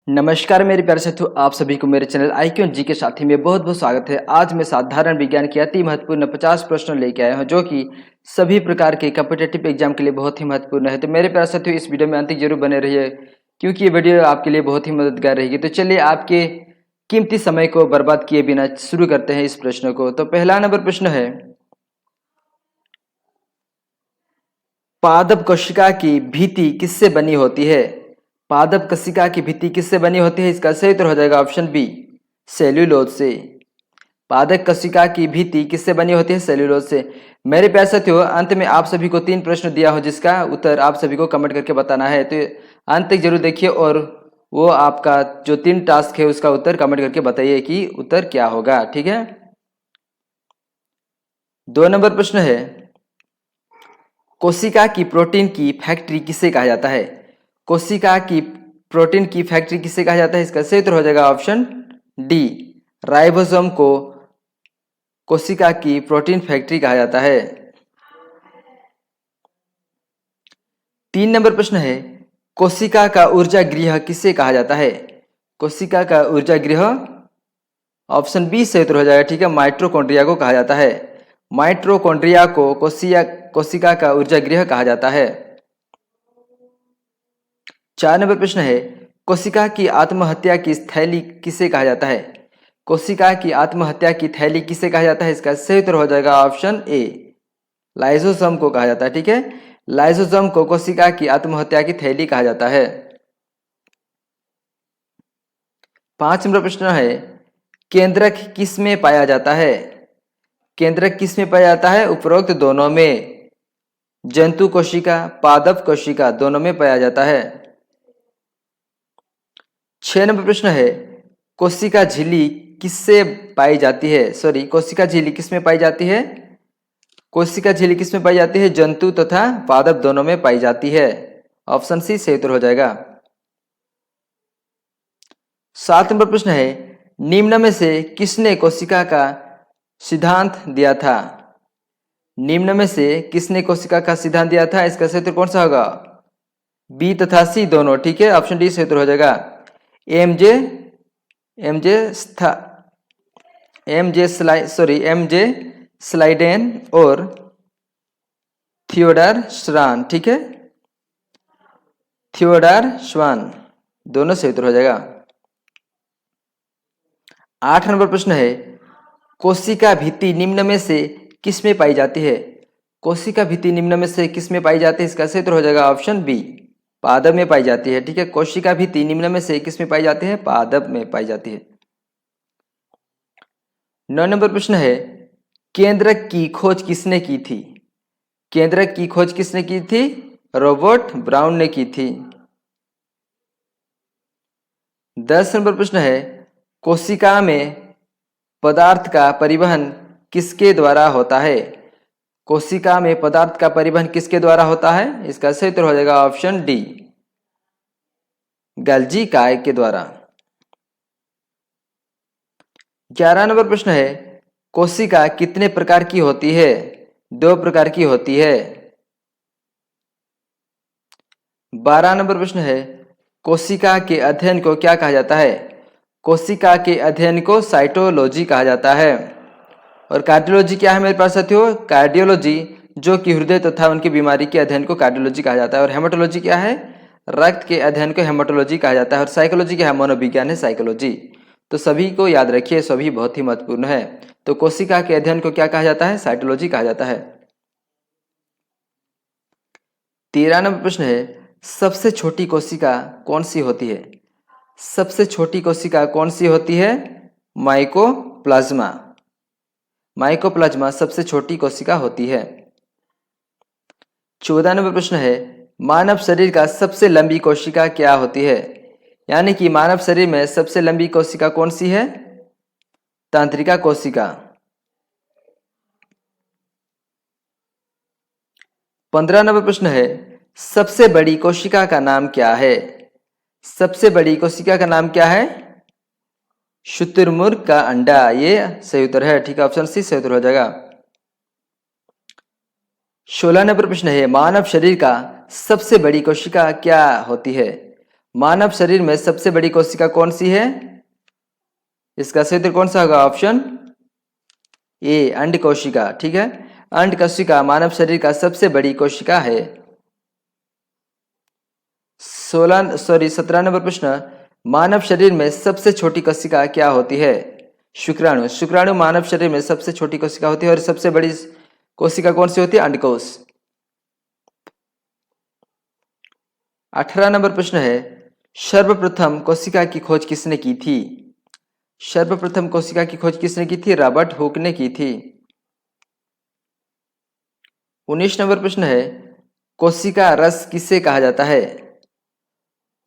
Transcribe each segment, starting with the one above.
नमस्कार मेरे प्यारे साथियों, आप सभी को मेरे चैनल IQ एंड जी के साथी में बहुत बहुत स्वागत है। आज मैं साधारण विज्ञान के अति महत्वपूर्ण 50 प्रश्न लेके आया हूं जो कि सभी प्रकार के कॉम्पिटिटिव एग्जाम के लिए बहुत ही महत्वपूर्ण है। तो मेरे प्यारे साथियों, इस वीडियो में अंत तक जरूर बने रहिए क्योंकि ये वीडियो आपके लिए बहुत ही मददगार रहेगी। तो चलिए आपके कीमती समय को बर्बाद किए बिना शुरू करते हैं इस प्रश्न को। तो पहला नंबर प्रश्न है, पादप कोशिका की भित्ति किससे बनी होती है? पादप कोशिका की भित्ति किससे बनी होती है? इसका सही उत्तर हो जाएगा ऑप्शन बी, सेल्यूलोज से। पादप कोशिका की भित्ति किससे बनी होती है? सेल्यूलोज से। मेरे प्यारे साथियों, अंत में आप सभी को 3 प्रश्न दिया हो जिसका उत्तर आप सभी को कमेंट करके बताना है। तो अंत तक जरूर देखिए और वो आपका जो 3 टास्क है उसका उत्तर कमेंट करके बताइए कि उत्तर क्या होगा। ठीक है। 2 नंबर प्रश्न है, कोशिका की प्रोटीन की फैक्ट्री किसे कहा जाता है? कोशिका की प्रोटीन की फैक्ट्री किसे कहा जाता है? इसका सही उत्तर हो जाएगा ऑप्शन डी, राइबोसोम को कोशिका की प्रोटीन फैक्ट्री कहा जाता है। 3 नंबर प्रश्न है, कोशिका का ऊर्जा गृह किसे कहा जाता है? कोशिका का ऊर्जा गृह ऑप्शन बी सही उत्तर हो जाएगा। ठीक है, माइटोकॉन्ड्रिया को कहा जाता है। माइटोकॉन्ड्रिया को कोशिका का ऊर्जा गृह कहा जाता है। 4 नंबर प्रश्न है, कोशिका की आत्महत्या की थैली किसे कहा जाता है? कोशिका की आत्महत्या की थैली किसे कहा जाता है? इसका सही उत्तर हो जाएगा ऑप्शन ए, लाइसोसोम को कहा जाता है। ठीक है, लाइसोसोम को कोशिका की आत्महत्या की थैली कहा जाता है। 5 नंबर प्रश्न है, केंद्रक किस में पाया जाता है? केंद्रक किस में पाया जाता है? उपरोक्त दोनों में, जंतु कोशिका, पादप कोशिका दोनों में पाया जाता है। 6 नंबर प्रश्न है, कोशिका झिल्ली किससे पाई जाती है? कोशिका झिल्ली किस में पाई जाती है? कोशिका झिल्ली किस में पाई जाती है? जंतु तथा पादप दोनों में पाई जाती है। ऑप्शन सी सही उत्तर हो जाएगा। 7 नंबर प्रश्न है, निम्न में से किसने कोशिका का सिद्धांत दिया था? निम्न में से किसने कोशिका का सिद्धांत दिया था? इसका सही उत्तर कौन सा होगा? बी तथा सी दोनों। ठीक है, ऑप्शन डी सही उत्तर हो जाएगा। एमजे स्लाइडेन और थियोडर श्वान। ठीक है, थियोडर श्वान दोनों सही उत्तर हो जाएगा। 8 नंबर प्रश्न है, कोशिका भित्ति निम्न में से किस में पाई जाती है? कोशिका भित्ति निम्न में से किस में पाई जाती है? इसका सही उत्तर हो जाएगा ऑप्शन बी, पादप में पाई जाती है। ठीक है, कोशिका भित्ति निम्न में से किस में पाई जाती है? पादप में पाई जाती है। 9 नंबर प्रश्न है, केंद्रक की खोज किसने की थी? केंद्रक की खोज किसने की थी? रॉबर्ट ब्राउन ने की थी। 10 नंबर प्रश्न है, कोशिका में पदार्थ का परिवहन किसके द्वारा होता है? कोशिका में पदार्थ का परिवहन किसके द्वारा होता है? इसका सही उत्तर हो जाएगा ऑप्शन डी, गल्जी काय के द्वारा। 11 नंबर प्रश्न है, कोशिका कितने प्रकार की होती है? 2 प्रकार की होती है। 12 नंबर प्रश्न है, कोशिका के अध्ययन को क्या कहा जाता है? कोशिका के अध्ययन को साइटोलॉजी कहा जाता है। और कार्डियोलॉजी क्या है मेरे पास साथियों? कार्डियोलॉजी जो कि हृदय तथा उनकी बीमारी के अध्ययन को कार्डियोलॉजी कहा जाता है। और हेमाटोलॉजी क्या है? रक्त के अध्ययन को हेमाटोलॉजी कहा जाता है। और साइकोलॉजी क्या है? मनोविज्ञान है साइकोलॉजी। तो सभी को याद रखिए, सभी बहुत ही महत्वपूर्ण है। तो कोशिका के अध्ययन को क्या कहा जाता है? साइटोलॉजी कहा जाता है। 13 नंबर प्रश्न है, सबसे छोटी कोशिका कौन सी होती है? सबसे छोटी कोशिका कौन सी होती है? माइकोप्लाज्मा। माइकोप्लाज्मा सबसे छोटी कोशिका होती है। 14 नंबर प्रश्न है, मानव शरीर का सबसे लंबी कोशिका क्या होती है? यानी कि मानव शरीर में सबसे लंबी कोशिका कौन सी है? तंत्रिका कोशिका। 15 नंबर प्रश्न है, सबसे बड़ी कोशिका का नाम क्या है? सबसे बड़ी कोशिका का नाम क्या है? शुतुरमुर्ग का अंडा, ये सही उत्तर है। ठीक है, ऑप्शन सी सही उत्तर हो जाएगा। 16 नंबर प्रश्न है, मानव शरीर का सबसे बड़ी कोशिका क्या होती है? मानव शरीर में सबसे बड़ी कोशिका कौन सी है? इसका सही उत्तर कौन सा होगा? ऑप्शन ए, अंड कोशिका। ठीक है, अंड कोशिका मानव शरीर का सबसे बड़ी कोशिका है। 17 नंबर प्रश्न, मानव शरीर में सबसे छोटी कोशिका क्या होती है? शुक्राणु। शुक्राणु मानव शरीर में सबसे छोटी कोशिका होती है और सबसे बड़ी कोशिका कौन सी होती है? अंडकोश। 18 नंबर प्रश्न है, सर्वप्रथम कोशिका की खोज किसने की थी? सर्वप्रथम कोशिका की खोज किसने की थी? रॉबर्ट हुक ने की थी। 19 नंबर प्रश्न है, कोशिका रस किसे कहा जाता है?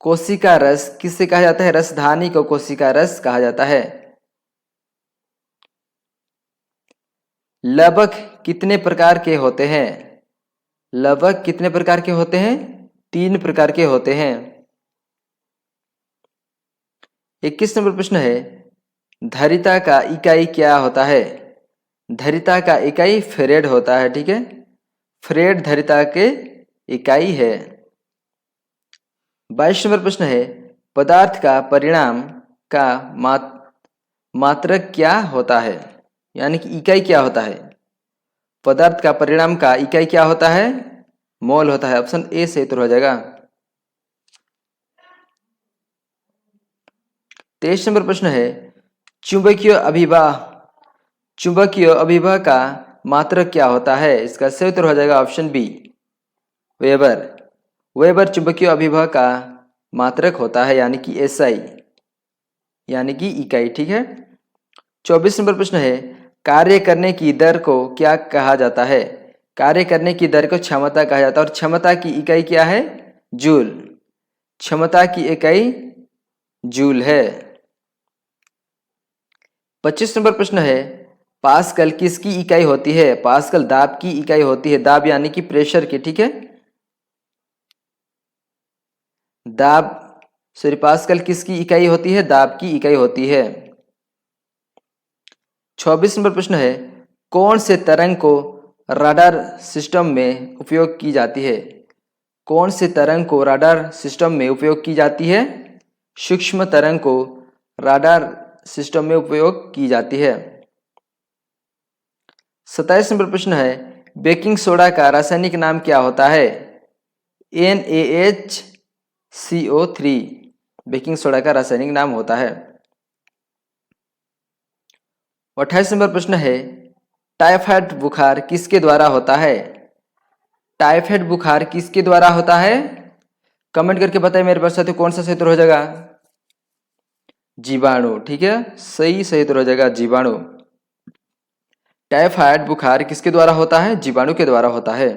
कोशिका रस किसे कहा जाता है? रसधानी को कोशिका रस कहा जाता है। लवक कितने प्रकार के होते हैं? लवक कितने प्रकार के होते हैं? 3 प्रकार के होते हैं। 21 नंबर प्रश्न है, धारिता का इकाई क्या होता है? धारिता का इकाई फ्रेड होता है। ठीक है, फ्रेड धारिता के इकाई है। 22 नंबर प्रश्न है, पदार्थ का परिणाम का मात्रक क्या होता है? यानी कि इकाई क्या होता है? पदार्थ का परिणाम का इकाई क्या होता है? मोल होता है। ऑप्शन ए सही उत्तर हो जाएगा। 23 नंबर प्रश्न है, चुंबकीय अभिभा का मात्रक क्या होता है? इसका सही उत्तर हो जाएगा ऑप्शन बी, वेबर। वेबर चुंबकीय अभिभा का मात्रक होता है, यानी कि एसआई, यानी कि इकाई। ठीक है। 24 नंबर प्रश्न है, कार्य करने की दर को क्या कहा जाता है? कार्य करने की दर को क्षमता कहा जाता है और क्षमता की इकाई क्या है? जूल। क्षमता की इकाई जूल है। 25 नंबर प्रश्न है, पास्कल किसकी इकाई होती है? पास्कल दाब की इकाई होती है। दाब यानी कि प्रेशर की। ठीक है, पास्कल किसकी इकाई होती है? दाब की इकाई होती है। 26 नंबर प्रश्न है, कौन से तरंग को रडार सिस्टम में उपयोग की जाती है? कौन से तरंग को रडार सिस्टम में उपयोग की जाती है? सूक्ष्म तरंग को रडार सिस्टम में उपयोग की जाती है। 27 नंबर प्रश्न है, बेकिंग सोडा का रासायनिक नाम क्या होता है? NaHCO3 बेकिंग सोडा का रासायनिक नाम होता है। 28 नंबर प्रश्न है, टाइफाइड बुखार किसके द्वारा होता है? टाइफाइड बुखार किसके द्वारा होता है? कमेंट करके बताइए मेरे पास साथियों, कौन सा सही उत्तर हो जाएगा? जीवाणु। ठीक है, सही उत्तर हो जाएगा जीवाणु। टाइफाइड बुखार किसके द्वारा होता है? जीवाणु के द्वारा होता है।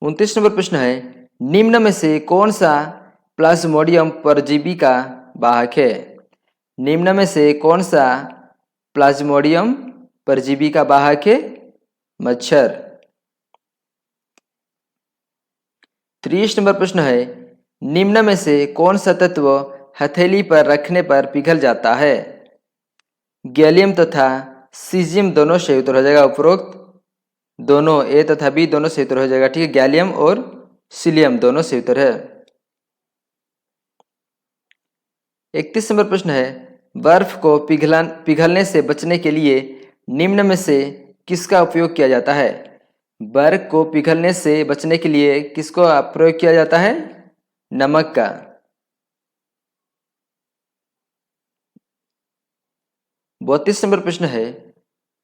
29 नंबर प्रश्न है, निम्न में से कौन सा प्लाज्मोडियम परजीवी का वाहक है? निम्न में से कौन सा प्लाज्मोडियम परजीवी का वाहक है? मच्छर। 30 नंबर प्रश्न है, निम्न में से कौन सा तत्व हथेली पर रखने पर पिघल जाता है? गैलियम तथा सीजियम दोनों सही उत्तर हो जाएगा। उपरोक्त दोनों ए तथा बी दोनों सही उत्तर हो जाएगा। ठीक है, गैलियम और सीलियम दोनों सही उत्तर है। 31 नंबर प्रश्न है, बर्फ को पिघलने से बचने के लिए निम्न में से किसका उपयोग किया जाता है? बर्फ को पिघलने से बचने के लिए किसको प्रयोग किया जाता है? नमक का। 32 नंबर प्रश्न है,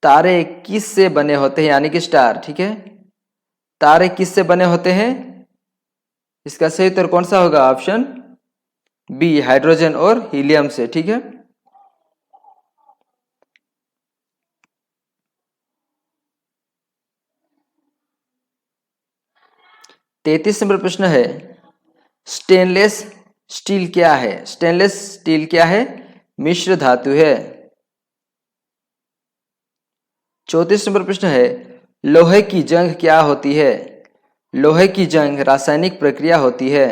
तारे किस से बने होते हैं? यानी कि स्टार। ठीक है, तारे किस से बने होते हैं? इसका सही उत्तर कौन सा होगा? ऑप्शन बी, हाइड्रोजन और हीलियम से। ठीक है। 33 नंबर प्रश्न है, स्टेनलेस स्टील क्या है? स्टेनलेस स्टील क्या है? मिश्र धातु है। 34 नंबर प्रश्न है, लोहे की जंग क्या होती है? लोहे की जंग रासायनिक प्रक्रिया होती है।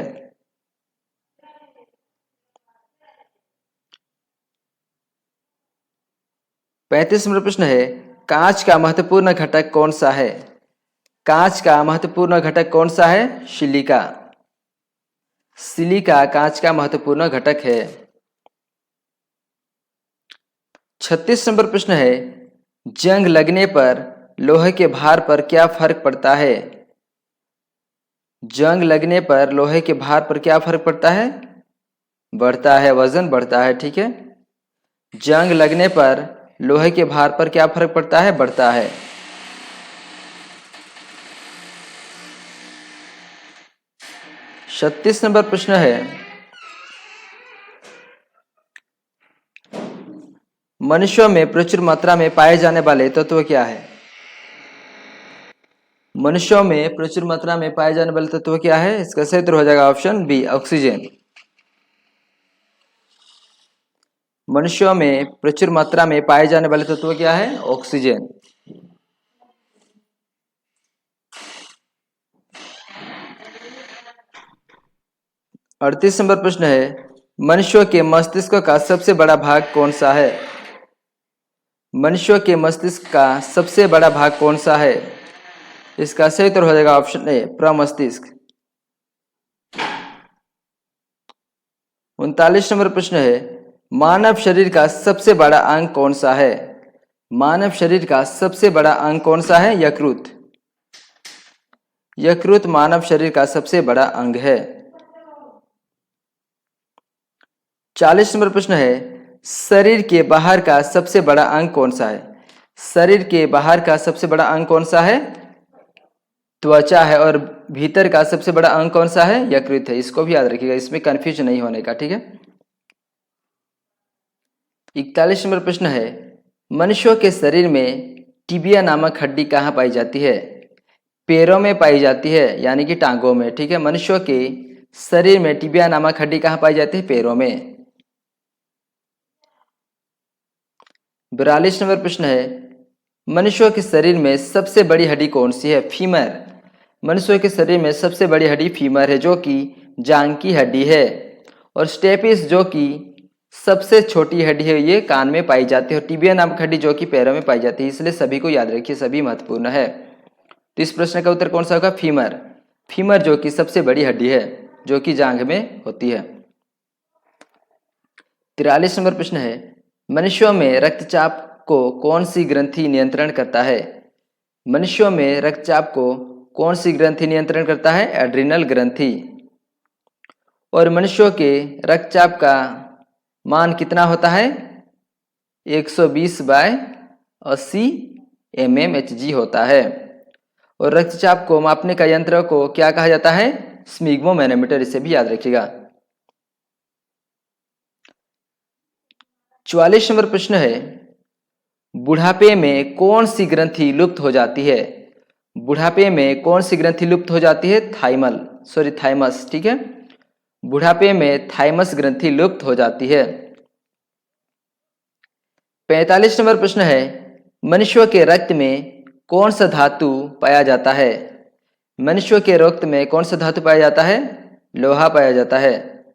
35 नंबर प्रश्न है, कांच का महत्वपूर्ण घटक कौन सा है? कांच का महत्वपूर्ण घटक कौन सा है? सिलिका। सिलिका कांच का महत्वपूर्ण घटक है। 36 नंबर प्रश्न है, जंग लगने पर लोहे के भार पर क्या फर्क पड़ता है? जंग लगने पर लोहे के भार पर क्या फर्क पड़ता है? बढ़ता है, वजन बढ़ता है। ठीक है, जंग लगने पर लोहे के भार पर क्या फर्क पड़ता है? बढ़ता है। 36 नंबर प्रश्न है, मनुष्यों में प्रचुर मात्रा में पाए जाने वाले तत्व क्या है? मनुष्यों में प्रचुर मात्रा में पाए जाने वाले तत्व क्या है? इसका सही उत्तर हो जाएगा ऑप्शन बी, ऑक्सीजन। मनुष्यों में प्रचुर मात्रा में पाए जाने वाले तत्व क्या है? ऑक्सीजन। 38 नंबर प्रश्न है, मनुष्यों के मस्तिष्क का सबसे बड़ा भाग कौन सा है? मनुष्यों के मस्तिष्क का सबसे बड़ा भाग कौन सा है? इसका सही उत्तर हो जाएगा ऑप्शन ए, प्रमस्तिष्क। 39 नंबर प्रश्न है, मानव शरीर का सबसे बड़ा अंग कौन सा है? मानव शरीर का सबसे बड़ा अंग कौन सा है? यकृत। यकृत मानव शरीर का सबसे बड़ा अंग है। 40 नंबर प्रश्न है, शरीर के बाहर का सबसे बड़ा अंग कौन सा है? शरीर के बाहर का सबसे बड़ा अंग कौन सा है? त्वचा है। और भीतर का सबसे बड़ा अंग कौन सा है? यकृत है। इसको भी याद रखिएगा, इसमें कंफ्यूज नहीं होने का। ठीक है, 41 नंबर प्रश्न है, मनुष्यों के शरीर में टिबिया नामक हड्डी कहाँ पाई जाती है? पैरों में पाई जाती है, यानी कि टांगों में। ठीक है, मनुष्यों के शरीर में टिबिया नामक हड्डी कहाँ पाई जाती है? पैरों में। 42 नंबर प्रश्न है, मनुष्यों के शरीर में सबसे बड़ी हड्डी कौन सी है? फीमर। मनुष्यों के शरीर में सबसे बड़ी हड्डी फीमर है, जो कि जांग की हड्डी है। और स्टेपिस, जो कि सबसे छोटी हड्डी है, ये कान में पाई जाती है। और टिबिया नामक हड्डी जो कि पैरों में पाई जाती है। इसलिए सभी को याद रखिए, सभी महत्वपूर्ण है। तो इस प्रश्न का उत्तर कौन सा होगा? फीमर। फीमर जो कि सबसे बड़ी हड्डी है, जो कि जांघ में होती है। 43 नंबर प्रश्न है, मनुष्यों में रक्तचाप को कौन सी ग्रंथि नियंत्रण करता है? मनुष्यों में रक्तचाप को कौन सी ग्रंथि नियंत्रण करता है? एड्रिनल ग्रंथि। और मनुष्यों के रक्तचाप का मान कितना होता है? 120/80 mmHg होता है। और रक्तचाप को मापने का यंत्र को क्या कहा जाता है? स्फिग्मोमैनोमीटर। इसे भी याद रखिएगा। 44 नंबर प्रश्न है, बुढ़ापे में कौन सी ग्रंथि लुप्त हो जाती है? बुढ़ापे में कौन सी ग्रंथि लुप्त हो जाती है? थाइमस। ठीक है, बुढ़ापे में थाइमस ग्रंथि लुप्त हो जाती है। 45 नंबर प्रश्न है, मनुष्यों के रक्त में कौन सा धातु पाया जाता है? मनुष्यों के रक्त में कौन सा धातु पाया जाता है? लोहा पाया जाता है।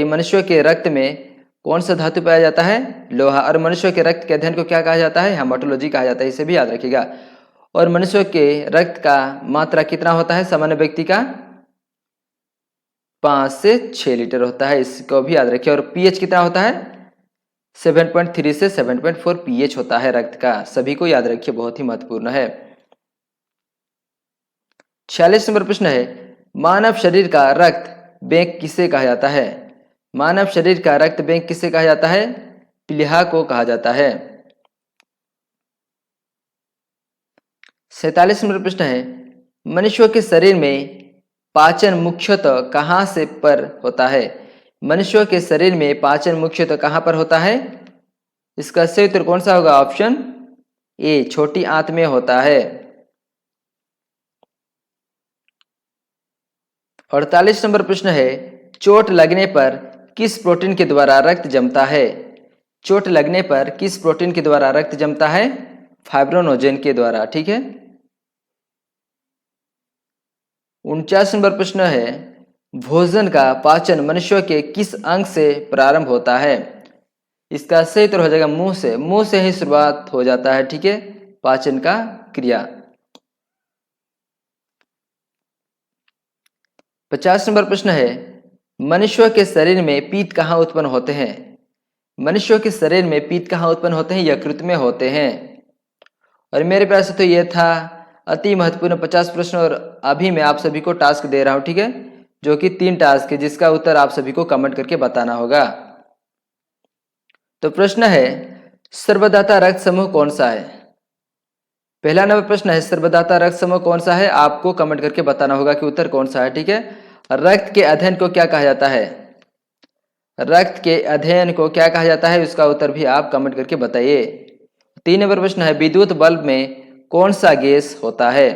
मनुष्यों के रक्त में कौन सा धातु पाया जाता है? लोहा। और मनुष्यों के रक्त के अध्ययन को क्या कहा जाता है? हेमाटोलॉजी कहा जाता है। इसे भी याद रखिएगा। और मनुष्यों के रक्त का मात्रा कितना होता है? सामान्य व्यक्ति का 5 से 6 लीटर होता है। इसको भी याद रखिए। और पीएच कितना होता है? 7.3 से 7.4 पीएच होता है रक्त का। सभी को याद रखिए, बहुत ही महत्वपूर्ण है। 46 नंबर प्रश्न है, मानव शरीर का रक्त बैंक किसे कहा जाता है? मानव शरीर का रक्त बैंक किसे कहा जाता है? प्लीहा को कहा जाता है। 47 नंबर प्रश्न है, मनुष्यों के शरीर में पाचन मुख्यतः कहाँ से पर होता है? मनुष्यों के शरीर में पाचन मुख्यतः कहाँ पर होता है? इसका सही उत्तर कौन सा होगा? ऑप्शन ए, छोटी आंत में होता है। 48 नंबर प्रश्न है, चोट लगने पर किस प्रोटीन के द्वारा रक्त जमता है? चोट लगने पर किस प्रोटीन के द्वारा रक्त जमता है? फाइब्रोनोजेन के द्वारा। ठीक है, 49 नंबर प्रश्न है, भोजन का पाचन मनुष्यों के किस अंग से प्रारंभ होता है? इसका सही उत्तर हो जाएगा मुंह से। मुंह से ही शुरुआत हो जाता है। ठीक है, पाचन का क्रिया। 50 नंबर प्रश्न है, मनुष्यों के शरीर में पीत कहाँ उत्पन्न होते हैं? मनुष्यों के शरीर में पीत कहाँ उत्पन्न होते हैं? यकृत में होते हैं। और मेरे प्यारे साथियों, ये था अति महत्वपूर्ण 50 प्रश्न। और अभी मैं आप सभी को टास्क दे रहा हूं, ठीक है, जो कि 3 टास्क है, जिसका उत्तर आप सभी को कमेंट करके बताना होगा। तो प्रश्न है, सर्वदाता रक्त समूह कौन सा है? पहला नंबर प्रश्न है, सर्वदाता रक्त समूह कौन सा है? आपको कमेंट करके बताना होगा कि उत्तर कौन सा है, ठीक है। रक्त के अध्ययन को क्या कहा जाता है? रक्त के अध्ययन को क्या कहा जाता है, उसका उत्तर भी आप कमेंट करके बताइए। 3 नंबर प्रश्न है, विद्युत बल्ब में कौन सा गैस होता है?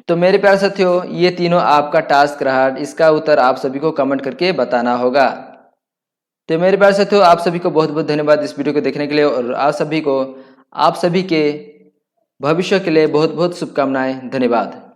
तो मेरे प्यारे साथियों, ये तीनों आपका टास्क रहा, इसका उत्तर आप सभी को कमेंट करके बताना होगा। तो मेरे प्यारे साथियों, आप सभी को बहुत बहुत धन्यवाद इस वीडियो को देखने के लिए। और आप सभी के भविष्य के लिए बहुत बहुत शुभकामनाएं। धन्यवाद।